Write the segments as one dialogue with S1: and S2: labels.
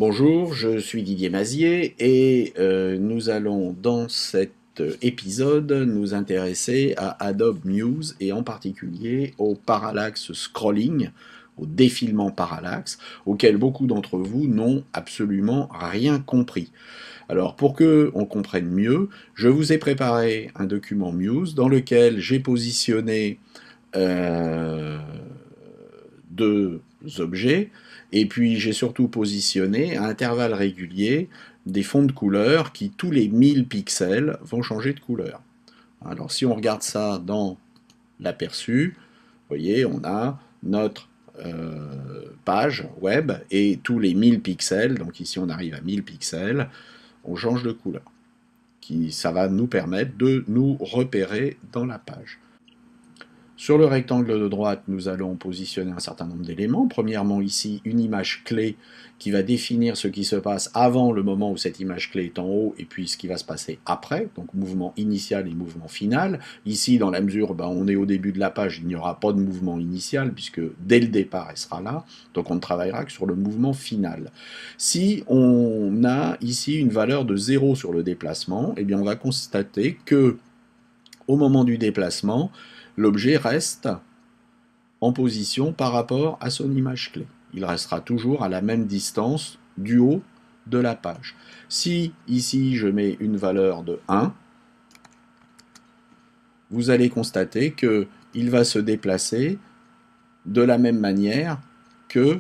S1: Bonjour, je suis Didier Mazier et nous allons dans cet épisode nous intéresser à Adobe Muse et en particulier au parallaxe scrolling, au défilement parallaxe, auquel beaucoup d'entre vous n'ont absolument rien compris. Alors pour que on comprenne mieux, je vous ai préparé un document Muse dans lequel j'ai positionné deux objets, et puis j'ai surtout positionné à intervalles réguliers des fonds de couleur qui, tous les 1000 pixels, vont changer de couleur. Alors si on regarde ça dans l'aperçu, vous voyez, on a notre page web, et tous les 1000 pixels, donc ici on arrive à 1000 pixels, on change de couleur. Ça va nous permettre de nous repérer dans la page. Sur le rectangle de droite, nous allons positionner un certain nombre d'éléments. Premièrement, ici, une image clé qui va définir ce qui se passe avant le moment où cette image clé est en haut, et puis ce qui va se passer après, donc mouvement initial et mouvement final. Ici, dans la mesure, on est au début de la page, il n'y aura pas de mouvement initial, puisque dès le départ, elle sera là, donc on ne travaillera que sur le mouvement final. Si on a ici une valeur de 0 sur le déplacement, eh bien on va constater que, au moment du déplacement, l'objet reste en position par rapport à son image clé. Il restera toujours à la même distance du haut de la page. Si ici je mets une valeur de 1, vous allez constater qu'il va se déplacer de la même manière que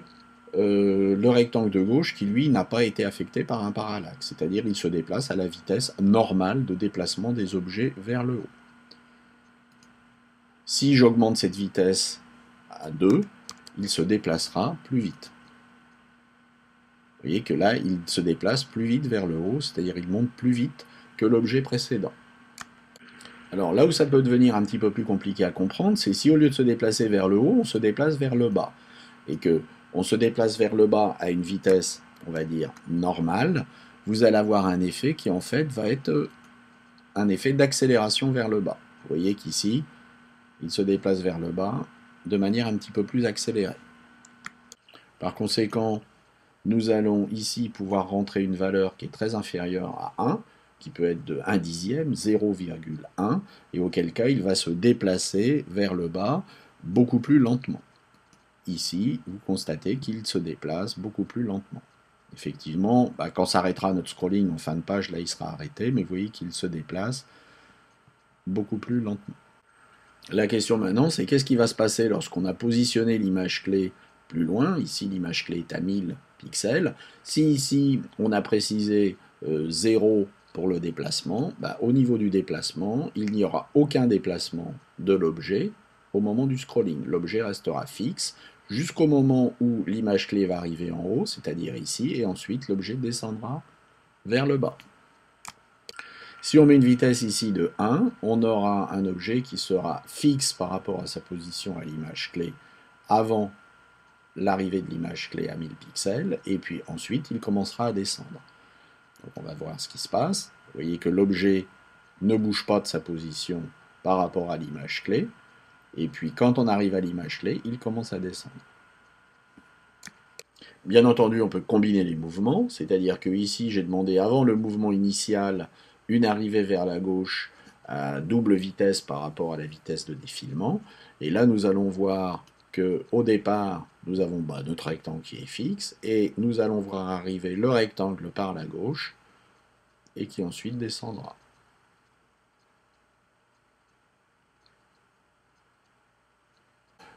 S1: le rectangle de gauche qui lui n'a pas été affecté par un parallaxe, c'est-à-dire il se déplace à la vitesse normale de déplacement des objets vers le haut. Si j'augmente cette vitesse à 2, il se déplacera plus vite. Vous voyez que là, il se déplace plus vite vers le haut, c'est-à-dire il monte plus vite que l'objet précédent. Alors là où ça peut devenir un petit peu plus compliqué à comprendre, c'est si au lieu de se déplacer vers le haut, on se déplace vers le bas. Et qu'on se déplace vers le bas à une vitesse, on va dire, normale, vous allez avoir un effet qui en fait va être un effet d'accélération vers le bas. Vous voyez qu'ici, il se déplace vers le bas de manière un petit peu plus accélérée. Par conséquent, nous allons ici pouvoir rentrer une valeur qui est très inférieure à 1, qui peut être de 1 dixième, 0,1, et auquel cas il va se déplacer vers le bas beaucoup plus lentement. Ici, vous constatez qu'il se déplace beaucoup plus lentement. Effectivement, quand s'arrêtera notre scrolling en fin de page, là il sera arrêté, mais vous voyez qu'il se déplace beaucoup plus lentement. La question maintenant, c'est qu'est-ce qui va se passer lorsqu'on a positionné l'image clé plus loin. Ici, l'image clé est à 1000 pixels. Si ici, on a précisé 0 pour le déplacement, au niveau du déplacement, il n'y aura aucun déplacement de l'objet au moment du scrolling. L'objet restera fixe jusqu'au moment où l'image clé va arriver en haut, c'est-à-dire ici, et ensuite l'objet descendra vers le bas. Si on met une vitesse ici de 1, on aura un objet qui sera fixe par rapport à sa position à l'image clé avant l'arrivée de l'image clé à 1000 pixels, et puis ensuite il commencera à descendre. Donc on va voir ce qui se passe. Vous voyez que l'objet ne bouge pas de sa position par rapport à l'image clé, et puis quand on arrive à l'image clé, il commence à descendre. Bien entendu, on peut combiner les mouvements, c'est-à-dire que ici j'ai demandé avant le mouvement initial une arrivée vers la gauche à double vitesse par rapport à la vitesse de défilement. Et là, nous allons voir qu'au départ, nous avons notre rectangle qui est fixe, et nous allons voir arriver le rectangle par la gauche, et qui ensuite descendra.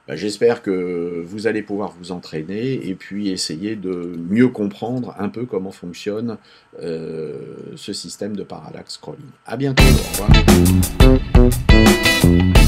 S1: J'espère que vous allez pouvoir vous entraîner et puis essayer de mieux comprendre un peu comment fonctionne ce système de parallaxe scrolling. A bientôt, au revoir.